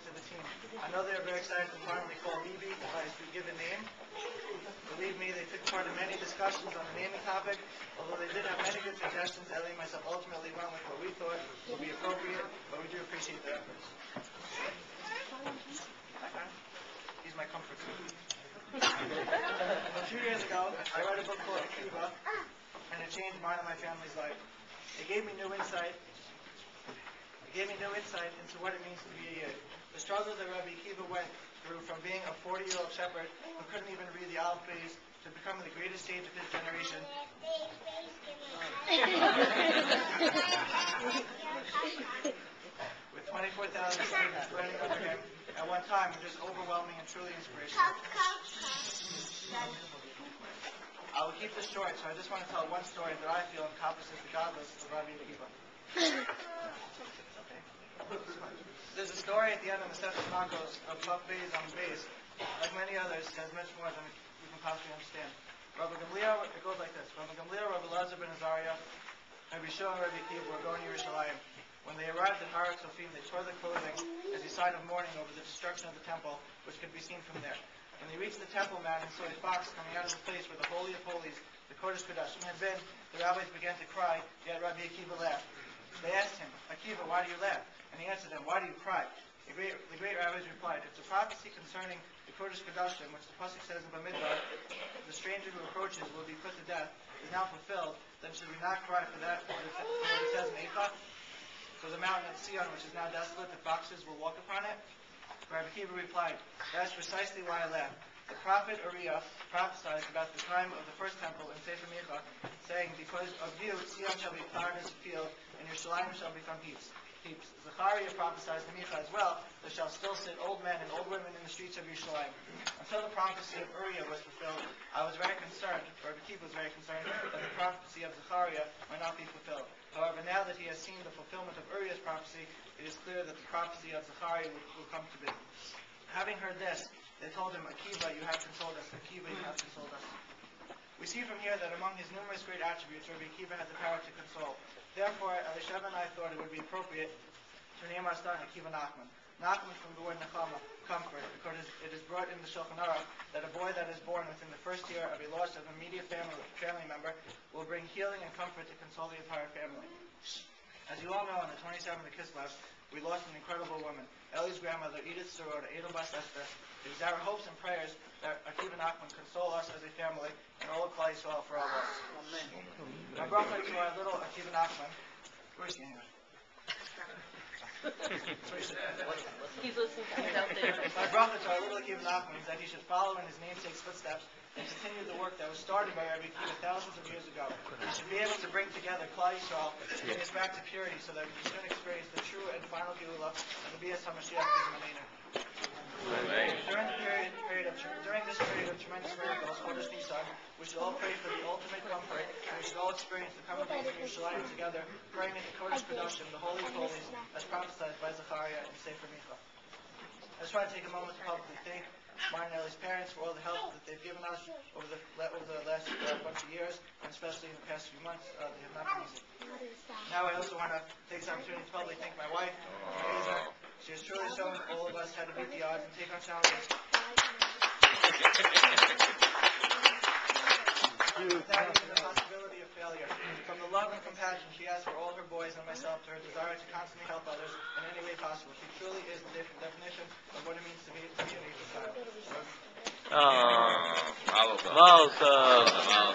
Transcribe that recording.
to the team. I know they are very excited to finally call Bibi by his given name. Believe me, they took part in many discussions on the naming topic. Although they did have many good suggestions, Ellie and myself ultimately went with what we thought would be appropriate, but we do appreciate their efforts. He's my comfort food. 2 years ago, I read a book called Akiva, and it changed mine and my family's life. It gave me new insight. Into what it means to be a Yid. The struggles that Rabbi Akiva went through from being a 40-year-old shepherd who couldn't even read the alphabet to becoming the greatest sage of his generation. With 24,000 students learning under him at one time was just overwhelming and truly inspirational. I will keep this short, so I just want to tell one story that I feel encompasses the godless of Rabbi Akiva. There's a story at the end of the Sefer Makkos of Chaf Beis on Bris. Like many others, it has much more than we can possibly understand. Rabbi Gamliel, it goes like this. Rabbi Gamliel, Rabbi Lazar ben Azariah, Rabbi Shua and Rabbi Akiva were going to Yerushalayim. When they arrived at Har Tzofim, they tore their clothing as a sign of mourning over the destruction of the temple, which could be seen from there. When they reached the temple mount and saw a fox coming out of the place where the Holy of Holies, the Kodesh Kodashim, had been, the rabbis began to cry, yet Rabbi Akiva laughed. They asked him, Akiva, why do you laugh? And he answered them, why do you cry? The great rabbis replied, it's a prophecy concerning the Kodesh Kodashim, which the Pasuk says in Bamidbar, the stranger who approaches will be put to death, is now fulfilled, then should we not cry for that, for what it says in Akiva? So the mountain of Sion, which is now desolate, the foxes will walk upon it? Rabbi Akiva replied, that is precisely why I laugh. The prophet Uriah prophesied about the time of the first temple in Sefer Milah, saying, because of you, Sion shall be plowed as a field, and Yerushalayim shall become heaps. Zechariah prophesies to Milah as well, there shall still sit old men and old women in the streets of Yerushalayim. Until the prophecy of Uriah was fulfilled, I was very concerned, Rabbi Akiva was very concerned, that the prophecy of Zechariah might not be fulfilled. However, now that he has seen the fulfillment of Uriah's prophecy, it is clear that the prophecy of Zechariah will come to be. Having heard this, they told him, Akiva, you have consoled us. Akiva, you have consoled us. We see from here that among his numerous great attributes, Rabbi Akiva had the power to console. Therefore, Elisheva and I thought it would be appropriate to name our son Akiva Nachman. Nachman from the word Nachama, comfort, because it is brought in the Shulchan Aruch that a boy that is born within the first year of a loss of an immediate family member will bring healing and comfort to console the entire family. As you all know, on the 27th of Kislev, we lost an incredible woman, Ellie's grandmother, Edith Sirota, Edel Bas Esther. It is our hopes and prayers that Akiva Nachman console us as a family and all of Klal Yisrael for our loss. My brother to our little Akiva Nachman, where's he anyway? He's listening to us out there. My brother to our little Akiva Nachman is that he should follow in his namesake's footsteps and continue the work that was started by Rabbi Akiva thousands of years ago. He should be able to bring together Klal Yisrael and bring us back to purity so that we can soon experience the true and final Geulah and the Bias HaMashiach B'Zmanenu. During this period of tremendous miracles, Chodesh Nisan, we should all pray for the ultimate comfort, and we should all experience the coming of Yerushalayim together, praying in the Kodesh Kodashim, the Holy of Holies, as prophesied by Zechariah in Sefer Milah. I just want to take a moment to publicly thank mine and Ellie's parents for all the help that they've given us over the last bunch of years, and especially in the past few months. They have not been easy. Now I also want to take this opportunity to publicly thank my wife, Hazel. She has truly shown all of us how to beat the odds and take on challenges without even the possibility of failure. From the love and compassion she has for all her boys and myself to her desire to constantly help others in any way possible. She truly is the definition of what it means to be an Asian child. Well done.